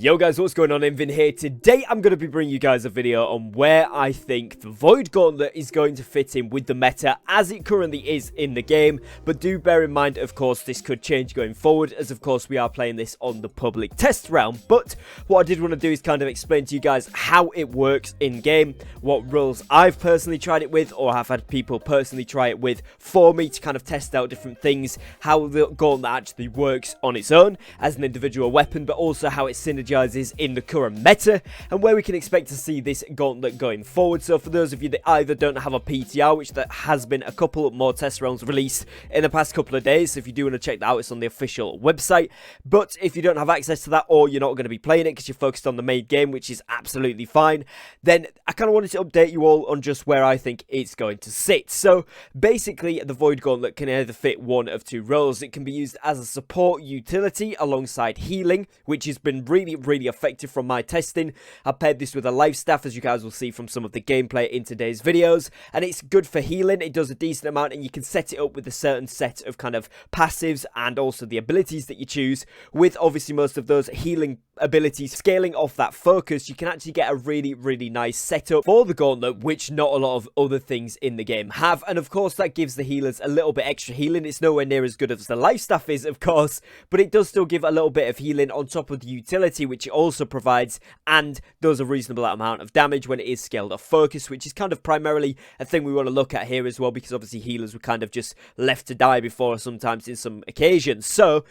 Yo guys, what's going on? Invin here. Today I'm going to be bringing you guys a video on where I think the Void Gauntlet is going to fit in with the meta as it currently is in the game. But do bear in mind, of course, this could change going forward, as of course we are playing this on the public test round. But what I did want to do is kind of explain to you guys how it works in game, what roles I've personally tried it with, or have had people personally try it with for me to kind of test out different things, how the Gauntlet actually works on its own as an individual weapon, but also how it synergizes in the current meta and where we can expect to see this gauntlet going forward. So for those of you that either don't have a PTR, which there has been a couple more test rounds released in the past couple of days, so if you do want to check that out, it's on the official website. But if you don't have access to that, or you're not going to be playing it because you're focused on the main game, which is absolutely fine, then I kind of wanted to update you all on just where I think it's going to sit. So basically the Void Gauntlet can either fit one of two roles. It can be used as a support utility alongside healing, which has been really effective from my testing. I paired this with a life staff, as you guys will see from some of the gameplay in today's videos, and it's good for healing. It does a decent amount, and you can set it up with a certain set of kind of passives and also the abilities that you choose, with obviously most of those healing abilities scaling off that focus. You can actually get a really nice setup for the Gauntlet, which not a lot of other things in the game have. And of course that gives the healers a little bit extra healing. It's nowhere near as good as the life staff is, of course, but it does still give a little bit of healing on top of the utility, which it also provides, and does a reasonable amount of damage when it is scaled off focus, which is kind of primarily a thing we want to look at here as well, because obviously healers were kind of just left to die before sometimes in some occasions. So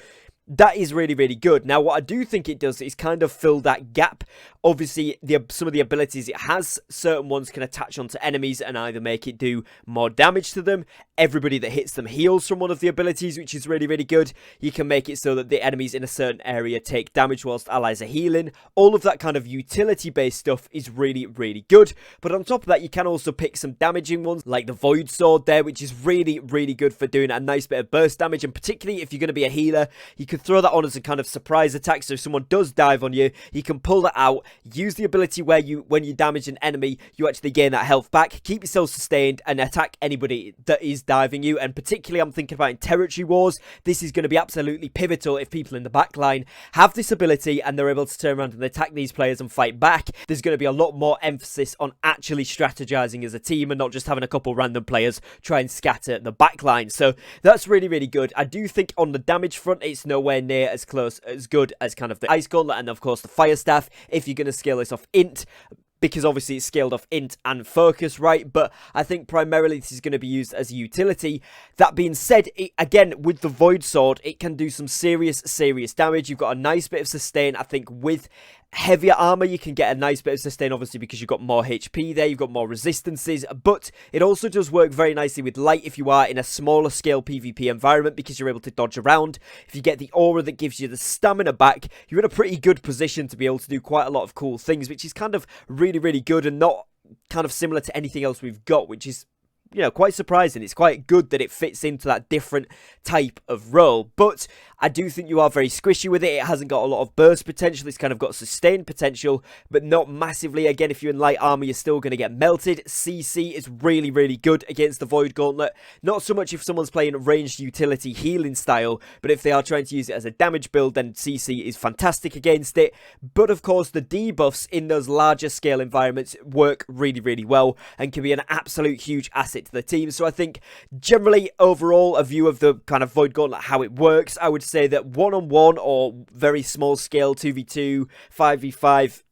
that is really good. Now, what I do think it does is kind of fill that gap. Obviously, some of the abilities it has, certain ones can attach onto enemies and either make it do more damage to them. Everybody that hits them heals from one of the abilities, which is really good. You can make it so that the enemies in a certain area take damage whilst allies are healing. All of that kind of utility-based stuff is really good. But on top of that, you can also pick some damaging ones, like the Void Sword there, which is really good for doing a nice bit of burst damage. And particularly if you're going to be a healer, you can throw that on as a kind of surprise attack. So if someone does dive on you, you can pull that out, use the ability where when you damage an enemy, you actually gain that health back, keep yourself sustained, and attack anybody that is diving you. And particularly I'm thinking about in territory wars, this is going to be absolutely pivotal if people in the back line have this ability and they're able to turn around and attack these players and fight back. There's going to be a lot more emphasis on actually strategizing as a team and not just having a couple random players try and scatter the back line. So that's really good. I do think on the damage front, it's nowhere near as good as kind of the Ice Gauntlet and of course the Fire Staff, if you're going to scale this off int, because obviously it's scaled off int and focus, right? But I think primarily this is going to be used as a utility. That being said, again, with the Void Sword, it can do some serious damage. You've got a nice bit of sustain. I think with heavier armor, you can get a nice bit of sustain, obviously, because you've got more HP there, you've got more resistances, but it also does work very nicely with light if you are in a smaller scale PvP environment, because you're able to dodge around. If you get the aura that gives you the stamina back, you're in a pretty good position to be able to do quite a lot of cool things, which is kind of really good and not kind of similar to anything else we've got, which is, you know, quite surprising. It's quite good that it fits into that different type of role, but I do think you are very squishy with it. It hasn't got a lot of burst potential. It's kind of got sustained potential, but not massively. Again, if you're in light armor, you're still going to get melted. CC is really good against the Void Gauntlet. Not so much if someone's playing ranged utility healing style, but if they are trying to use it as a damage build, then CC is fantastic against it. But of course, the debuffs in those larger scale environments work really well and can be an absolute huge asset to the team. So I think generally overall a view of the kind of Void Gauntlet, how it works, I would say that one-on-one or very small scale 2v2 5v5,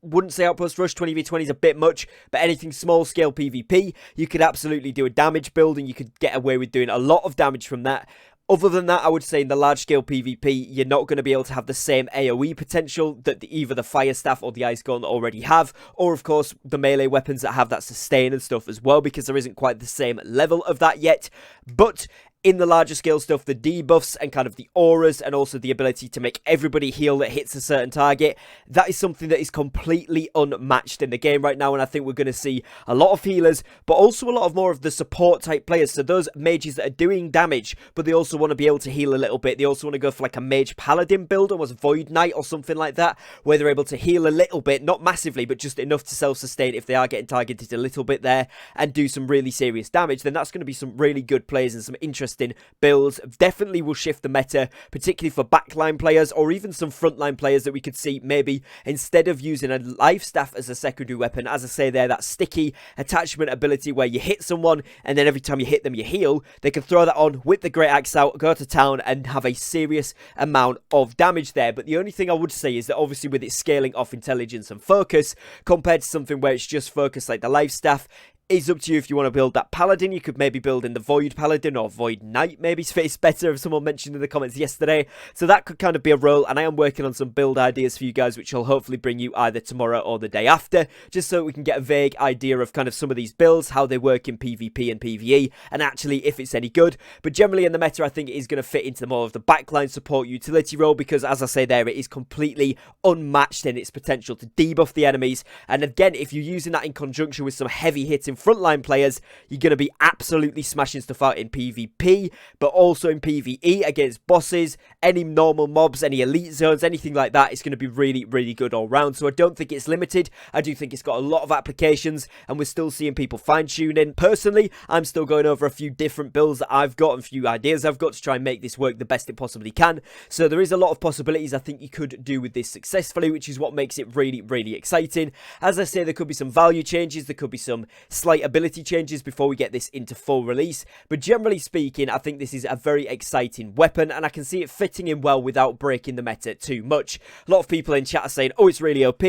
wouldn't say Outpost Rush 20v20 is a bit much, but anything small scale PvP, you could absolutely do a damage build and you could get away with doing a lot of damage from that. Other than that, I would say in the large-scale PvP, you're not going to be able to have the same AoE potential that either the Fire Staff or the Ice Gauntlet already have, or of course the melee weapons that have that sustain and stuff as well, because there isn't quite the same level of that yet. But in the larger scale stuff, the debuffs and kind of the auras and also the ability to make everybody heal that hits a certain target, that is something that is completely unmatched in the game right now, and I think we're going to see a lot of healers, but also a lot of more of the support type players. So those mages that are doing damage, but they also want to be able to heal a little bit. They also want to go for like a mage paladin build, almost Void Knight or something like that, where they're able to heal a little bit, not massively, but just enough to self-sustain if they are getting targeted a little bit there and do some really serious damage. Then that's going to be some really good players and some interesting interesting builds. Definitely will shift the meta, particularly for backline players or even some frontline players that we could see maybe instead of using a life staff as a secondary weapon, as I say there, that sticky attachment ability where you hit someone and then every time you hit them you heal, they can throw that on, whip the great axe out, go to town and have a serious amount of damage there. But the only thing I would say is that obviously with it scaling off intelligence and focus compared to something where it's just focus like the life staff, it's up to you if you want to build that paladin. You could maybe build in the Void Paladin or Void Knight, maybe fits better, if someone mentioned in the comments yesterday. So that could kind of be a role, and I am working on some build ideas for you guys, which I'll hopefully bring you either tomorrow or the day after, just so we can get a vague idea of kind of some of these builds, how they work in PvP and PvE, and actually if it's any good. But generally in the meta, I think it is going to fit into more of the backline support utility role, because as I say there, it is completely unmatched in its potential to debuff the enemies. And again, if you're using that in conjunction with some heavy hitting frontline players, you're going to be absolutely smashing stuff out in PvP, but also in PvE against bosses, any normal mobs, any elite zones, anything like that. It's going to be really, really good all round. So I don't think it's limited. I do think it's got a lot of applications, and we're still seeing people fine-tuning. Personally, I'm still going over a few different builds that I've got and a few ideas I've got to try and make this work the best it possibly can. So there is a lot of possibilities I think you could do with this successfully, which is what makes it really, really exciting. As I say, there could be some value changes, there could be some slight ability changes before we get this into full release, but generally speaking, I think this is a very exciting weapon, and I can see it fitting in well without breaking the meta too much. A lot of people in chat are saying, oh, it's really OP.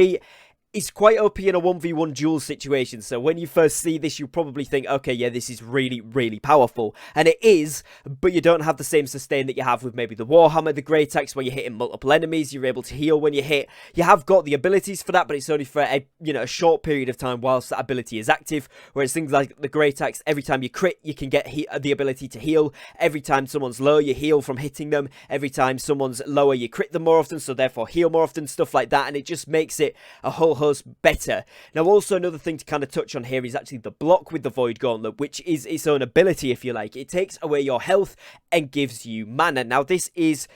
It's quite OP in a 1v1 duel situation, so when you first see this, you probably think, okay, yeah, this is really, really powerful. And it is, but you don't have the same sustain that you have with maybe the Warhammer, the Great Axe, where you're hitting multiple enemies, you're able to heal when you hit. You have got the abilities for that, but it's only for a short period of time whilst that ability is active, whereas things like the Great Axe, every time you crit, you can get the ability to heal. Every time someone's low, you heal from hitting them. Every time someone's lower, you crit them more often, so therefore heal more often, stuff like that, and it just makes it a whole host better. Now also another thing to kind of touch on here is actually the block with the Void Gauntlet, which is its own ability, if you like. It takes away your health and gives you mana. Now this is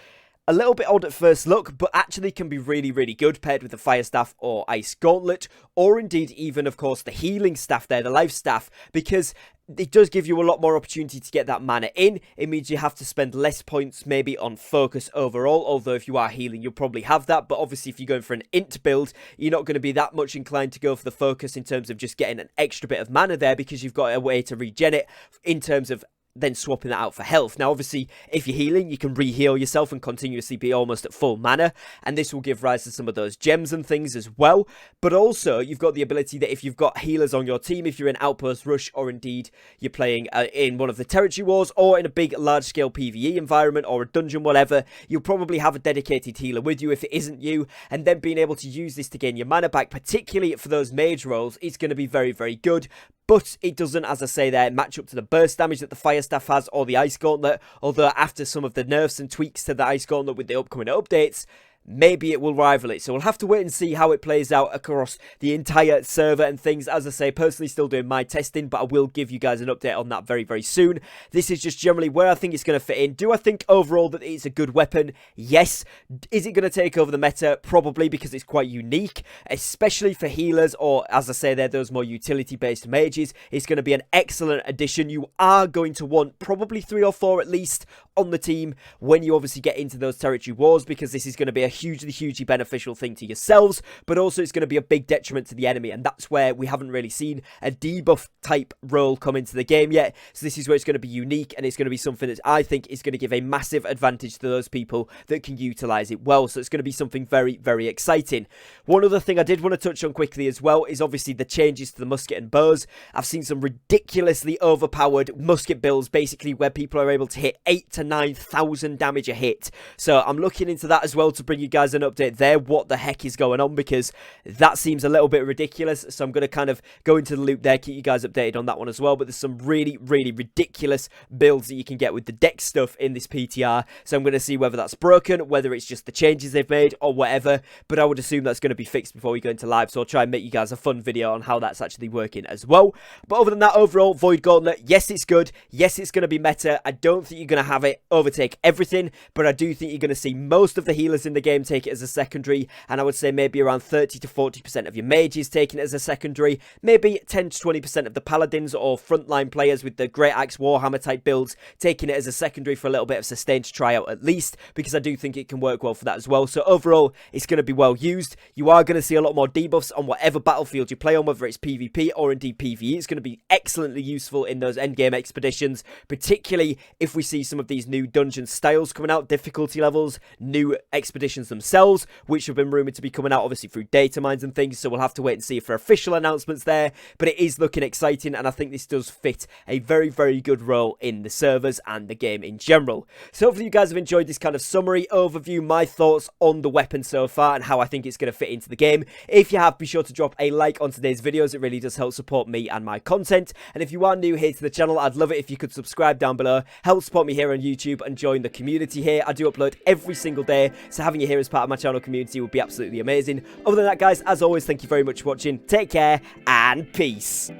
a little bit odd at first look, but actually can be really, really good paired with the Fire Staff or Ice Gauntlet, or indeed even, of course, the Healing Staff there, the Life Staff, because it does give you a lot more opportunity to get that mana in. It means you have to spend less points maybe on focus overall, although if you are healing, you'll probably have that. But obviously, if you're going for an int build, you're not going to be that much inclined to go for the focus in terms of just getting an extra bit of mana there, because you've got a way to regen it in terms of then swapping that out for health. Now obviously if you're healing, you can re-heal yourself and continuously be almost at full mana, and this will give rise to some of those gems and things as well. But also you've got the ability that if you've got healers on your team, if you're in Outpost Rush, or indeed you're playing in one of the territory wars, or in a big large scale PvE environment or a dungeon, whatever, you'll probably have a dedicated healer with you if it isn't you, and then being able to use this to gain your mana back, particularly for those mage roles, is going to be very, very good. But it doesn't, as I say there, match up to the burst damage that the Fire Staff has or the Ice Gauntlet, although after some of the nerfs and tweaks to the Ice Gauntlet with the upcoming updates, maybe it will rival it. So we'll have to wait and see how it plays out across the entire server and things. As I say, personally still doing my testing, but I will give you guys an update on that very, very soon. This is just generally where I think it's going to fit in. Do I think overall that it's a good weapon? Yes. Is it going to take over the meta? Probably, because it's quite unique, especially for healers, or as I say there, those more utility-based mages. It's going to be an excellent addition. You are going to want probably 3 or 4 at least on the team when you obviously get into those territory wars, because this is going to be a hugely beneficial thing to yourselves, but also it's going to be a big detriment to the enemy, and that's where we haven't really seen a debuff type role come into the game yet. So this is where it's going to be unique, and it's going to be something that I think is going to give a massive advantage to those people that can utilize it well. So it's going to be something very, very exciting. One other thing I did want to touch on quickly as well is obviously the changes to the musket and bows. I've seen some ridiculously overpowered musket builds, basically where people are able to hit 8,000 to 9,000 damage a hit. So I'm looking into that as well to bring you guys an update there, what the heck is going on, because that seems a little bit ridiculous. So I'm going to kind of go into the loop there, keep you guys updated on that one as well. But there's some really ridiculous builds that you can get with the deck stuff in this PTR, so I'm going to see whether that's broken, whether it's just the changes they've made or whatever, but I would assume that's going to be fixed before we go into live, so I'll try and make you guys a fun video on how that's actually working as well. But other than that, overall, Void Gauntlet, yes, it's good, yes, it's going to be meta. I don't think you're going to have it overtake everything, but I do think you're going to see most of the healers in the game game take it as a secondary, and I would say maybe around 30 to 40% of your mages taking it as a secondary, maybe 10 to 20% of the paladins or frontline players with the Great Axe Warhammer type builds taking it as a secondary for a little bit of sustain to try out at least, because I do think it can work well for that as well. So overall, it's going to be well used. You are going to see a lot more debuffs on whatever battlefield you play on, whether it's PvP or indeed PvE. It's going to be excellently useful in those endgame expeditions, particularly if we see some of these new dungeon styles coming out, difficulty levels, new expeditions themselves, which have been rumoured to be coming out obviously through data mines and things, so we'll have to wait and see for official announcements there, but it is looking exciting, and I think this does fit a very, very good role in the servers and the game in general. So hopefully you guys have enjoyed this kind of summary overview, my thoughts on the weapon so far and how I think it's going to fit into the game. If you have, be sure to drop a like on today's videos. It really does help support me and my content, and if you are new here to the channel, I'd love it if you could subscribe down below, help support me here on YouTube and join the community here. I do upload every single day, so having you here as part of my channel community would be absolutely amazing. Other than that, guys, as always, thank you very much for watching. Take care and peace.